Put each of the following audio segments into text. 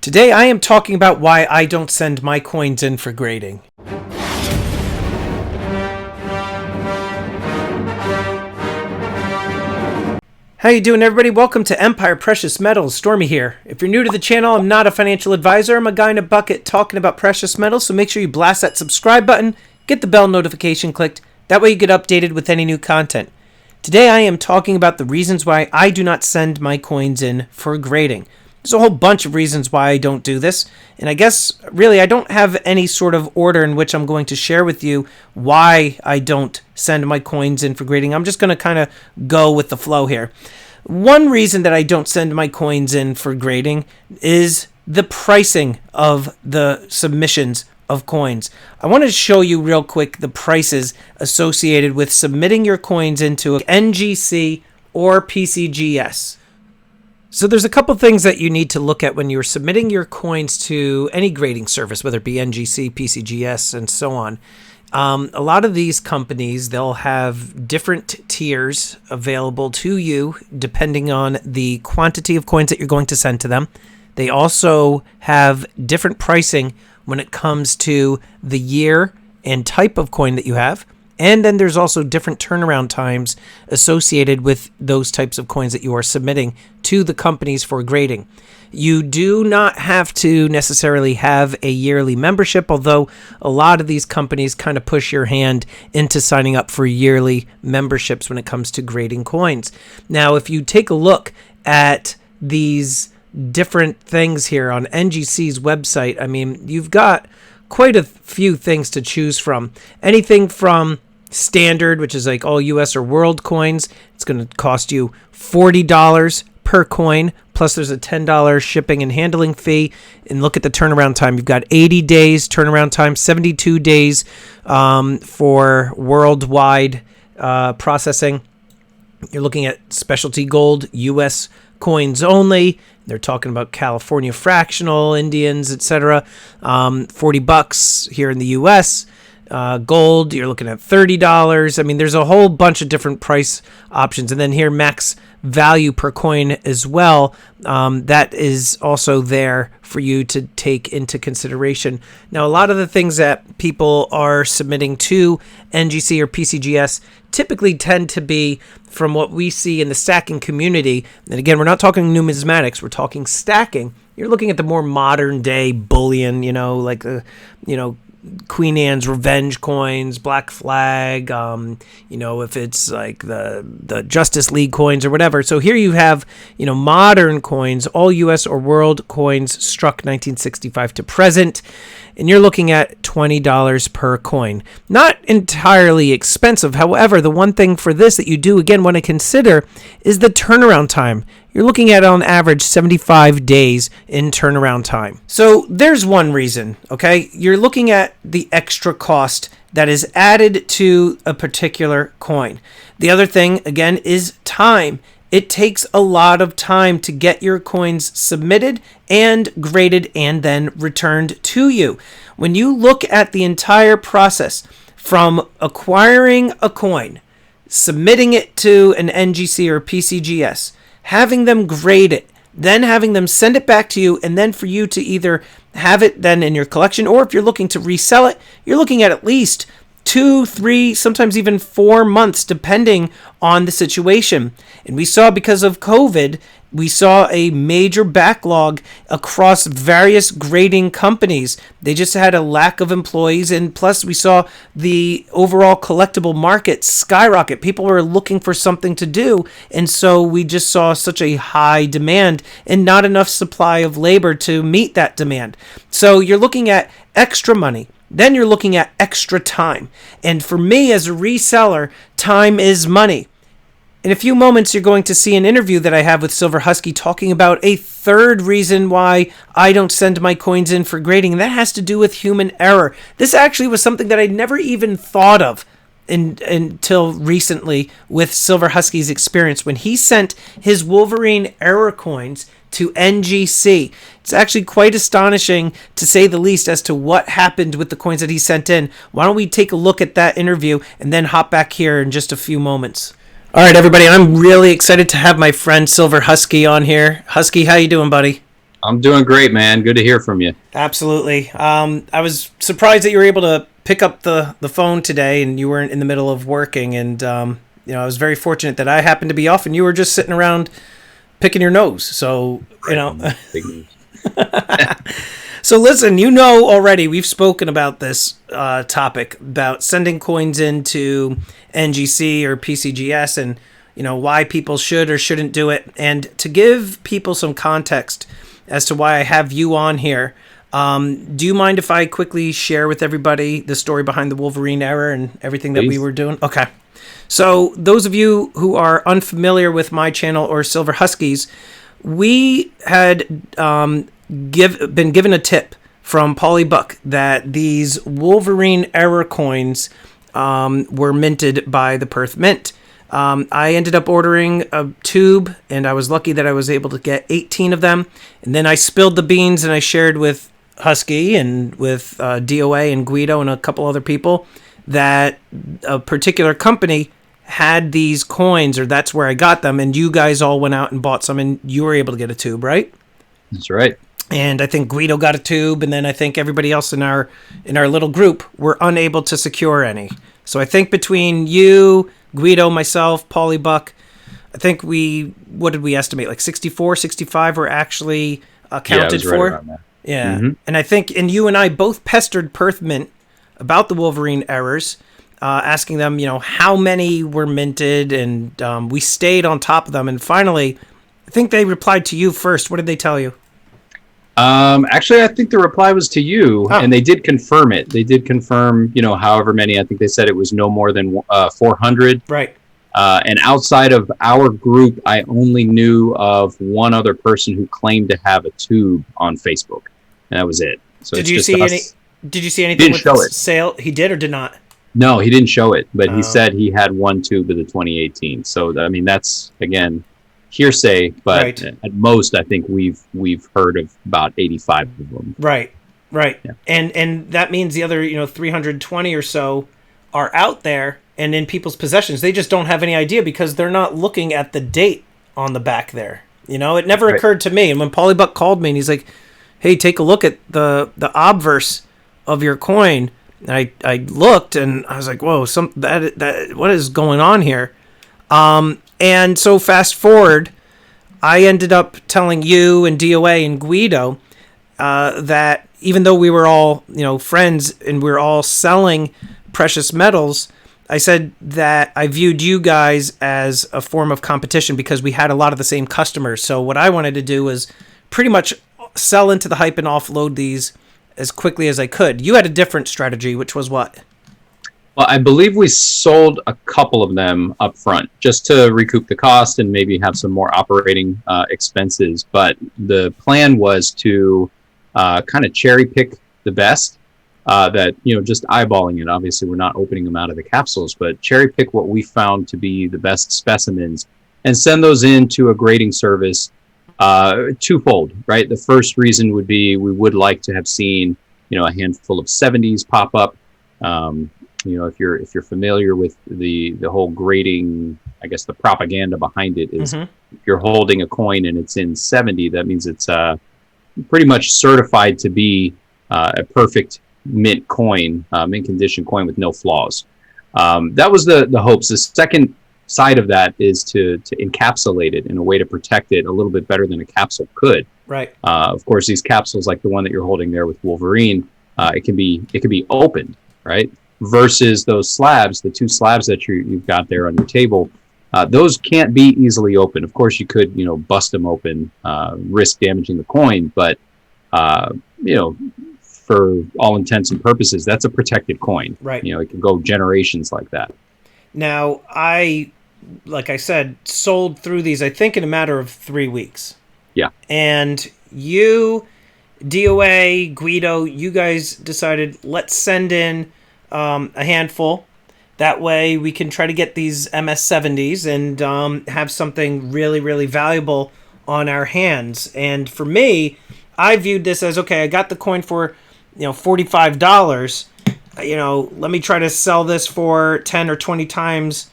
Today I am talking about why I don't send my coins in for grading. How you doing, everybody? Welcome to Empire Precious Metals. Stormy here. If you're new to the channel, I'm not a financial advisor. I'm a guy in a bucket talking about precious metals, so make sure you blast that subscribe button, get the bell notification clicked. That way you get updated with any new content. Today I am talking about the reasons why I do not send my coins in for grading. There's a whole bunch of reasons why I don't do this, and I guess really I don't have any sort of order in which I'm going to share with you why I don't send my coins in for grading. I'm just going to kind of go with the flow here. One reason that I don't send my coins in for grading is the pricing of the submissions of coins. I want to show you real quick the prices associated with submitting your coins into NGC or PCGS. So there's a couple things that you need to look at when you're submitting your coins to any grading service, whether it be NGC, PCGS, and so on. A lot of these companies, they'll have different tiers available to you depending on the quantity of coins that you're going to send to them. They also have different pricing when it comes to the year and type of coin that you have. And then there's also different turnaround times associated with those types of coins that you are submitting to the companies for grading. You do not have to necessarily have a yearly membership, although a lot of these companies kind of push your hand into signing up for yearly memberships when it comes to grading coins. Now, if you take a look at these different things here on NGC's website, I mean, you've got quite a few things to choose from. Anything from standard, which is like all US or world coins, it's going to cost you $40 per coin, plus there's a $10 shipping and handling fee. And look at the turnaround time. You've got 80 days turnaround time, 72 days for worldwide processing. You're looking at specialty gold, US coins only. They're talking about California fractional, Indians, etc. $40 here in the US. Gold, you're looking at $30. I mean, there's a whole bunch of different price options. And then here, max value per coin as well. That is also there for you to take into consideration. Now, a lot of the things that people are submitting to NGC or PCGS typically tend to be from what we see in the stacking community. And again, we're not talking numismatics, we're talking stacking. You're looking at the more modern day bullion, like the, Queen Anne's Revenge coins, Black Flag, if it's like the Justice League coins or whatever. So here you have, modern coins, all US or world coins struck 1965 to present, and you're looking at $20 per coin. Not entirely expensive. However, the one thing for this that you do, again, want to consider is the turnaround time. You're looking at, on average, 75 days in turnaround time. So there's one reason, okay? You're looking at the extra cost that is added to a particular coin. The other thing, again, is time. It takes a lot of time to get your coins submitted and graded and then returned to you. When you look at the entire process from acquiring a coin, submitting it to an NGC or PCGS, having them grade it, then having them send it back to you, and then for you to either have it then in your collection, or if you're looking to resell it, you're looking at least 2, 3, sometimes even 4 months, depending on the situation. And we saw, because of COVID, we saw a major backlog across various grading companies. They just had a lack of employees, and plus we saw the overall collectible market skyrocket. People were looking for something to do, and so we just saw such a high demand and not enough supply of labor to meet that demand. So you're looking at extra money. Then you're looking at extra time. And for me as a reseller, time is money. In a few moments, you're going to see an interview that I have with Silver Husky talking about a third reason why I don't send my coins in for grading, and that has to do with human error. This actually was something that I never even thought of until recently with Silver Husky's experience when he sent his Wolverine error coins to NGC. It's actually quite astonishing, to say the least, as to what happened with the coins that he sent in. Why don't we take a look at that interview and then hop back here in just a few moments. All right, everybody, I'm really excited to have my friend Silver Husky on here. Husky, how you doing, buddy? I'm doing great, man. Good to hear from you. Absolutely. I was surprised that you were able to pick up the phone today and you weren't in the middle of working. And, I was very fortunate that I happened to be off and you were just sitting around picking your nose. So, Big news. So listen, already, we've spoken about this topic about sending coins into NGC or PCGS and, why people should or shouldn't do it. And to give people some context as to why I have you on here, do you mind if I quickly share with everybody the story behind the Wolverine error and everything that we were doing? Okay. So those of you who are unfamiliar with my channel or Silver Huskies, we had been given a tip from Paulie Buck that these Wolverine error coins were minted by the Perth Mint. I ended up ordering a tube, and I was lucky that I was able to get 18 of them. And then I spilled the beans, and I shared with Husky and with DOA and Guido and a couple other people that a particular company had these coins, or that's where I got them, and you guys all went out and bought some, and you were able to get a tube, right? That's right. And I think Guido got a tube, and then I think everybody else in our little group were unable to secure any. So I think between you, Guido, myself, Paulie Buck, I think what did we estimate? Like 64, 65 were actually accounted for. Right around that. Yeah. Mm-hmm. And I think, and you and I both pestered Perth Mint about the Wolverine errors, asking them, how many were minted, and we stayed on top of them. And finally, I think they replied to you first. What did they tell you? Actually, I think the reply was to you, and they did confirm it. They did confirm, however many. I think they said it was no more than 400. Right. And outside of our group, I only knew of one other person who claimed to have a tube on Facebook, and that was it. So Did you see anything with the sale? He did or did not? No, he didn't show it, but he said he had one tube of the 2018. So I mean, that's again hearsay, but at most, I think we've heard of about 85 of them. Right. Yeah. And that means the other 320 or so are out there and in people's possessions. They just don't have any idea because they're not looking at the date on the back there. It never occurred to me. And when Paulie Buck called me and he's like, "Hey, take a look at the obverse of your coin," and I looked and I was like, "Whoa, that what is going on here?" And so fast forward, I ended up telling you and DOA and Guido that even though we were all, friends and we were all selling precious metals, I said that I viewed you guys as a form of competition because we had a lot of the same customers. So what I wanted to do was pretty much sell into the hype and offload these as quickly as I could. You had a different strategy, which was what? Well, I believe we sold a couple of them up front just to recoup the cost and maybe have some more operating expenses. But the plan was to kind of cherry pick the best that, just eyeballing it. Obviously, we're not opening them out of the capsules, but cherry pick what we found to be the best specimens and send those into a grading service twofold, right? The first reason would be we would like to have seen, a handful of 70s pop up. If you're familiar with the whole grading, I guess the propaganda behind it is if you're holding a coin and it's in 70, that means it's pretty much certified to be a perfect mint coin, mint condition coin with no flaws. That was the hopes. The second side of that is to encapsulate it in a way to protect it a little bit better than a capsule could. Right. Of course, these capsules, like the one that you're holding there with Wolverine, it can be opened, right? Versus those slabs, the two slabs that you've got there on your table, those can't be easily opened. Of course, you could, bust them open, risk damaging the coin, but for all intents and purposes, that's a protected coin. Right. It can go generations like that. Now, like I said, sold through these, I think, in a matter of 3 weeks. Yeah. And you, DOA, Guido, you guys decided, let's send in a handful. That way we can try to get these MS70s and have something really, really valuable on our hands. And for me, I viewed this as, okay, I got the coin for, $45. Let me try to sell this for 10 or 20 times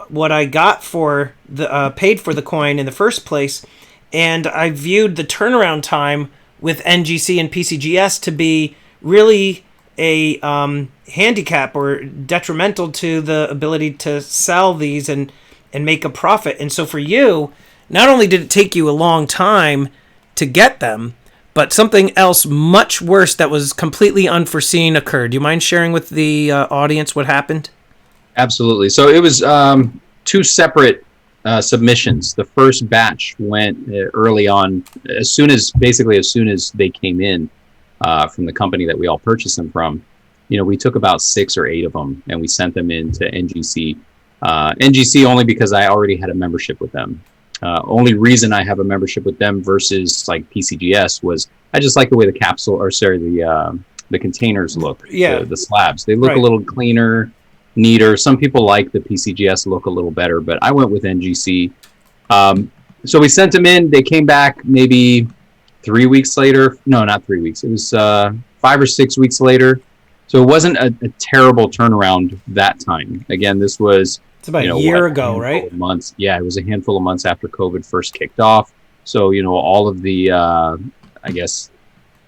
what I got for the paid for the coin in the first place. and I viewed the turnaround time with NGC and PCGS to be really a handicap or detrimental to the ability to sell these and make a profit. And so for you, not only did it take you a long time to get them, but something else much worse that was completely unforeseen occurred. Do you mind sharing with the audience what happened? Absolutely. So it was two separate submissions. The first batch went early on, as soon as they came in from the company that we all purchased them from. We took about 6 or 8 of them and we sent them into NGC. NGC only because I already had a membership with them. Only reason I have a membership with them versus like PCGS was I just like the way the the containers look. Yeah. The slabs. They look Right. a little cleaner, neater. Some people like the PCGS look a little better, but I went with NGC. So we sent them in. They came back maybe 3 weeks later. No, not 3 weeks. It was 5 or 6 weeks later. So it wasn't a terrible turnaround that time. Again, this was It's about a year ago, right? Months. Yeah, it was a handful of months after COVID first kicked off. So, all of the, I guess,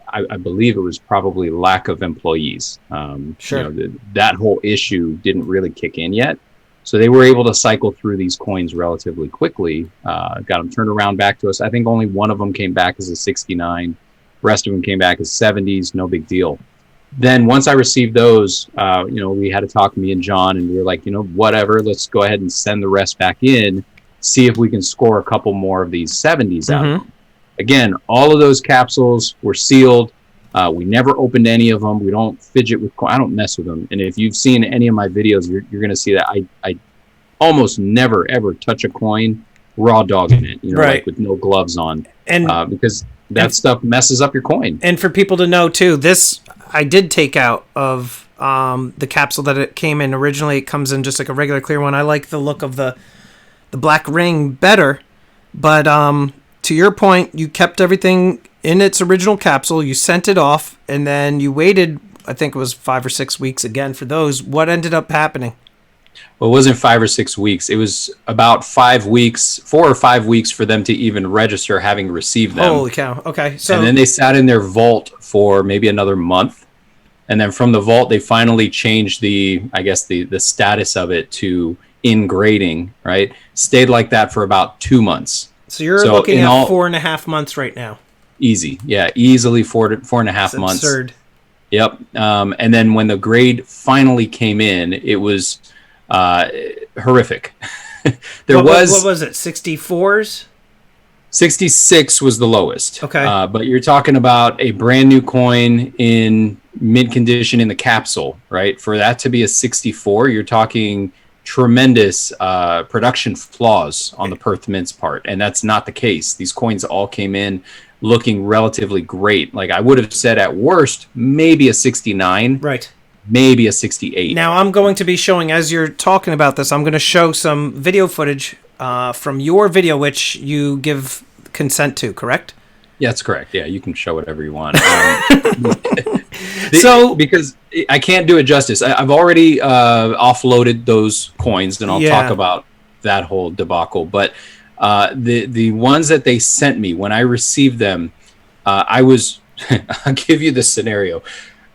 I believe it was probably lack of employees. Sure. That whole issue didn't really kick in yet. So they were able to cycle through these coins relatively quickly, got them turned around back to us. I think only one of them came back as a 69. The rest of them came back as 70s, no big deal. Then once I received those, we had to talk, me and John, and we were like, whatever, let's go ahead and send the rest back in, see if we can score a couple more of these 70s out. Mm-hmm. Again, all of those capsules were sealed. We never opened any of them. We don't fidget with I don't mess with them. And if you've seen any of my videos, you're going to see that I almost never, ever touch a coin raw dogging it, right. like with no gloves on. And because that stuff messes up your coin. And for people to know, too, this I did take out of the capsule that it came in. Originally, it comes in just like a regular clear one. I like the look of the black ring better. But to your point, you kept everything in its original capsule. You sent it off, and then you waited, I think it was 5 or 6 weeks again for those. What ended up happening? Well, it wasn't 5 or 6 weeks. It was about 5 weeks, 4 or 5 weeks for them to even register having received them. Holy cow. Okay. So, and then they sat in their vault for maybe another month. And then from the vault, they finally changed the status of it to in grading, right? Stayed like that for about 2 months. So you're looking at 4.5 months right now. Easy. Yeah, easily 4.5 months. Absurd. Yep. And then when the grade finally came in, it was horrific. What was it? 64s? 66 was the lowest. Okay. But you're talking about a brand new coin in mid condition in the capsule, right? For that to be a 64, you're talking tremendous production flaws on the Perth Mint's part. And that's not the case. These coins all came in looking relatively great. Like I would have said at worst, maybe a 69. Right. Maybe a 68. Now I'm going to be showing, as you're talking about this, I'm going to show some video footage from your video, which you give consent to, correct? Yeah, that's correct. Yeah, you can show whatever you want. Because I can't do it justice. I've already offloaded those coins, and I'll talk about that whole debacle. But the ones that they sent me, when I received them, I'll give you the scenario.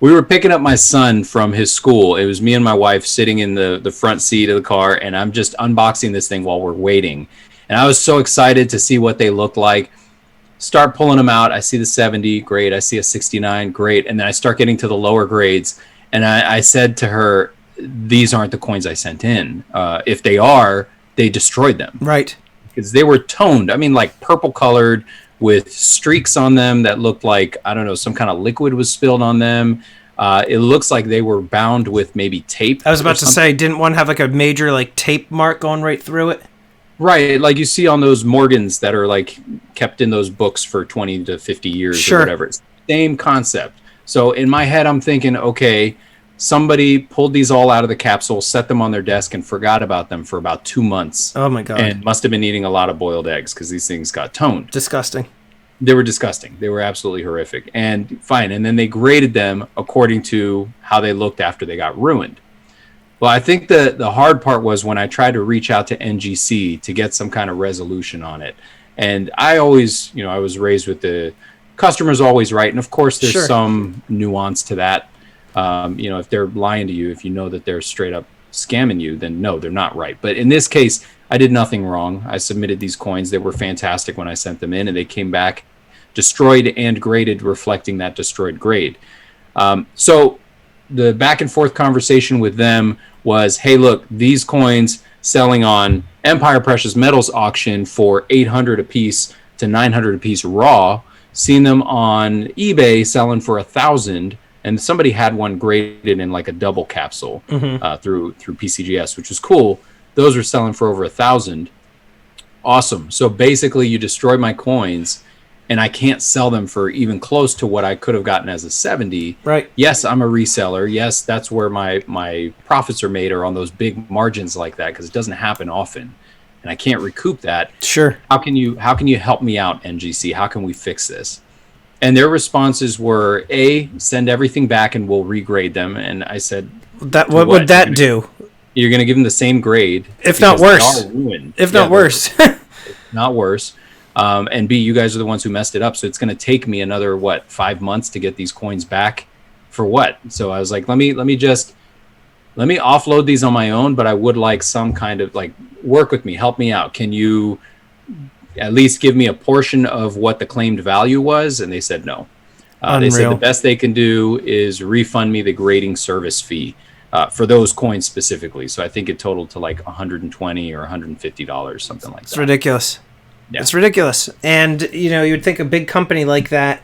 We were picking up my son from his school. It was me and my wife sitting in the front seat of the car, and I'm just unboxing this thing while we're waiting. And I was so excited to see what they looked like. Start pulling them out. I see the 70, great. I see a 69, great. And then I start getting to the lower grades. And I said to her, these aren't the coins I sent in. If they are, they destroyed them. Right. Because they were toned. I mean, like purple colored with streaks on them that looked like, I don't know, some kind of liquid was spilled on them. It looks like they were bound with maybe tape. I was about to say, didn't one have like a major like tape mark going right through it? Right, like you see on those Morgans that are like kept in those books for 20 to 50 years or whatever. It's the same concept. So in my head, I'm thinking, okay, somebody pulled these all out of the capsule, set them on their desk, and forgot about them for about 2 months. Oh my God. And must have been eating a lot of boiled eggs because these things got toned. Disgusting. They were disgusting. They were absolutely horrific. And fine. And then they graded them according to how they looked after they got ruined. Well, I think the hard part was when I tried to reach out to NGC to get some kind of resolution on it. And I always, I was raised with the customer's always right. And of course, there's some nuance to that. If they're lying to you, if you know that they're straight up scamming you, then no, they're not right. But in this case, I did nothing wrong. I submitted these coins. They were fantastic when I sent them in, and they came back destroyed and graded, reflecting that destroyed grade. So the back and forth conversation with them was, hey, look, these coins selling on Empire Precious Metals auction for $800 a piece to $900 a piece raw, seen them on eBay selling for $1,000, and somebody had one graded in like a double capsule through PCGS, which was cool. Those were selling for over $1,000. Awesome. So basically, you destroy my coins, and I can't sell them for even close to what I could have gotten as a 70. Right. Yes, I'm a reseller. Yes, that's where my profits are made, are on those big margins like that, because it doesn't happen often, and I can't recoup that. Sure. How can you help me out, NGC? How can we fix this? And their responses were, A, send everything back and we'll regrade them. And I said, what would that do? You're going to give them the same grade, if not worse. If not worse. Not worse. And B, you guys are the ones who messed it up. So it's going to take me another, 5 months to get these coins back for what? So I was like, let me offload these on my own, but I would like some kind of work with me, help me out. Can you at least give me a portion of what the claimed value was? And they said no. They said the best they can do is refund me the grading service fee for those coins specifically. So I think it totaled to like $120 or $150, something like that. It's ridiculous. Yeah. It's ridiculous. And, you would think a big company like that,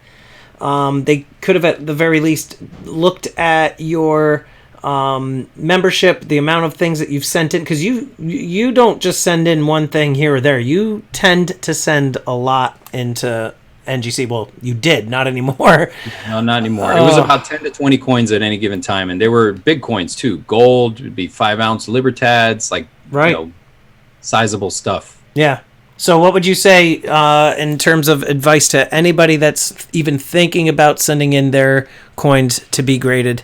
they could have at the very least looked at your membership, the amount of things that you've sent in, because you don't just send in one thing here or there. You tend to send a lot into NGC. Well, you did, not anymore. No, not anymore. It was about 10 to 20 coins at any given time, and they were big coins too. Gold would be 5-ounce Libertads, sizable stuff. Yeah. So what would you say in terms of advice to anybody that's even thinking about sending in their coins to be graded?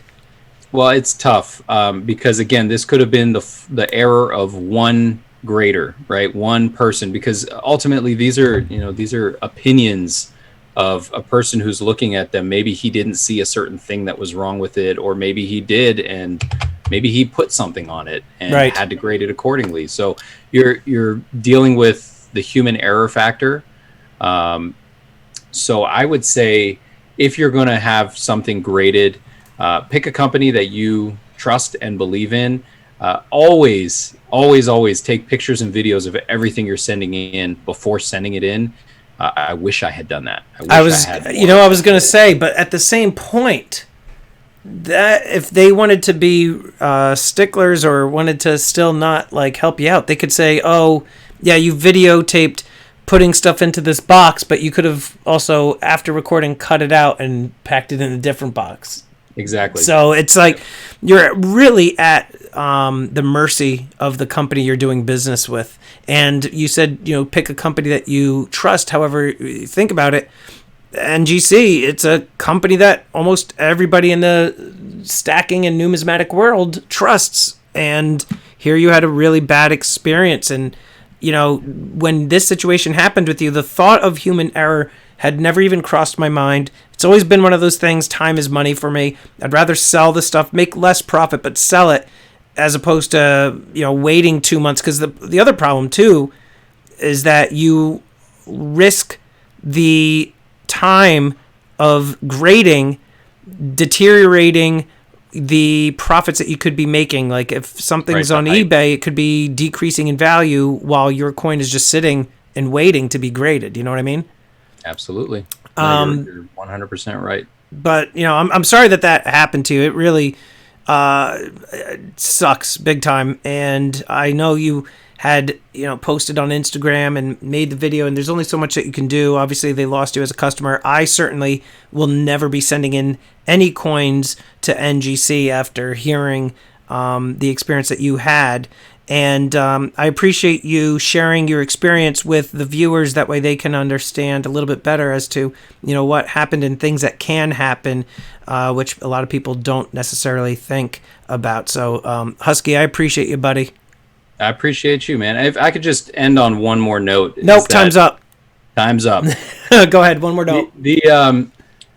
Well, it's tough because, again, this could have been the error of one grader, right? One person, because ultimately these are opinions of a person who's looking at them. Maybe he didn't see a certain thing that was wrong with it, or maybe he did, and maybe he put something on it and had to grade it accordingly. So you're dealing with the human error factor. So I would say, if you're going to have something graded, pick a company that you trust and believe in. Always take pictures and videos of everything you're sending in before sending it in. I wish I had done that. I was going to say, but at the same point, that if they wanted to be sticklers or wanted to still not help you out, they could say, oh, yeah, you videotaped putting stuff into this box, but you could have also, after recording, cut it out and packed it in a different box. Exactly. So it's you're really at the mercy of the company you're doing business with. And you said, pick a company that you trust. However, you think about it, NGC, it's a company that almost everybody in the stacking and numismatic world trusts. And here you had a really bad experience. And, when this situation happened with you, the thought of human error had never even crossed my mind. It's always been one of those things, time is money for me. I'd rather sell the stuff, make less profit, but sell it, as opposed to, waiting 2 months. Because the other problem, too, is that you risk the time of grading deteriorating the profits that you could be making. Like if something's on eBay, it could be decreasing in value while your coin is just sitting and waiting to be graded. You know what I mean? Absolutely. You're 100% right. But, I'm sorry that happened to you. It really it sucks big time. And I know you had, posted on Instagram and made the video, and there's only so much that you can do. Obviously, they lost you as a customer. I certainly will never be sending in any coins to NGC after hearing the experience that you had. And I appreciate you sharing your experience with the viewers. That way they can understand a little bit better as to, what happened and things that can happen, which a lot of people don't necessarily think about. So, Husky, I appreciate you, buddy. I appreciate you, man. If I could just end on one more note. Nope, time's up. Time's up. Go ahead. One more note.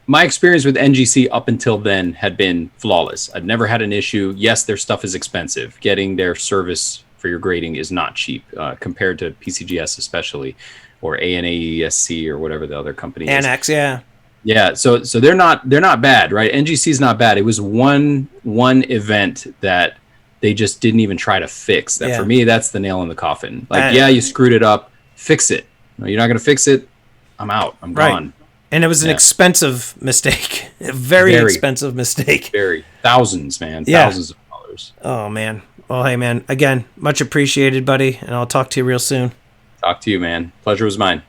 My experience with NGC up until then had been flawless. I've never had an issue. Yes, their stuff is expensive. Getting their service for your grading is not cheap compared to PCGS especially, or ANAESC or whatever the other company is. Annex, yeah. Yeah, so they're not bad, right? NGC is not bad. It was one event that they just didn't even try to fix. That for me, that's the nail in the coffin. Like, you screwed it up. Fix it. No, you're not going to fix it. I'm out. I'm gone. And it was an expensive mistake. A very expensive mistake. Very. Thousands, man. Thousands of dollars. Oh, man. Well, hey, man. Again, much appreciated, buddy. And I'll talk to you real soon. Talk to you, man. Pleasure was mine.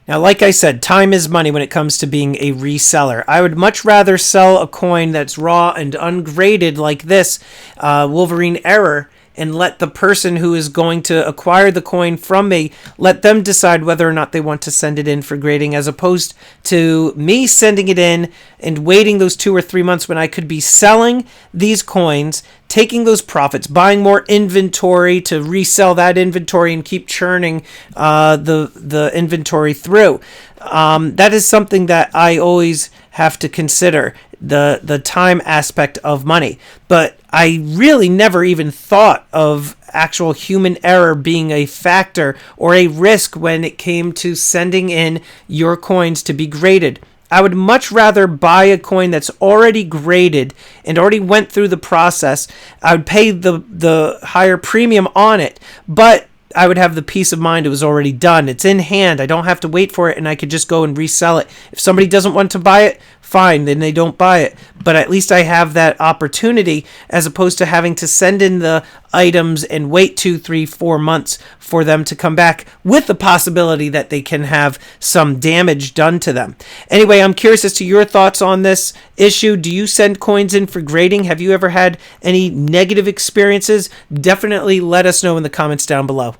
Now, like I said, time is money when it comes to being a reseller. I would much rather sell a coin that's raw and ungraded like this Wolverine Error and let the person who is going to acquire the coin from me, let them decide whether or not they want to send it in for grading, as opposed to me sending it in and waiting those 2 or 3 months when I could be selling these coins, taking those profits, buying more inventory to resell that inventory and keep churning the inventory through. That is something that I always have to consider, the time aspect of money. But I really never even thought of actual human error being a factor or a risk when it came to sending in your coins to be graded. I would much rather buy a coin that's already graded and already went through the process. I would pay the higher premium on it, but I would have the peace of mind it was already done. It's in hand. I don't have to wait for it, and I could just go and resell it. If somebody doesn't want to buy it, fine, then they don't buy it. But at least I have that opportunity, as opposed to having to send in the items and wait 2, 3, 4 months for them to come back with the possibility that they can have some damage done to them. Anyway, I'm curious as to your thoughts on this issue. Do you send coins in for grading? Have you ever had any negative experiences? Definitely let us know in the comments down below.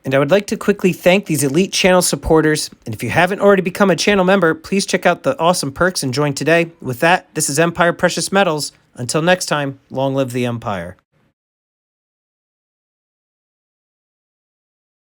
And I would like to quickly thank these elite channel supporters. And if you haven't already become a channel member, please check out the awesome perks and join today. With that, this is Empire Precious Metals. Until next time, long live the Empire.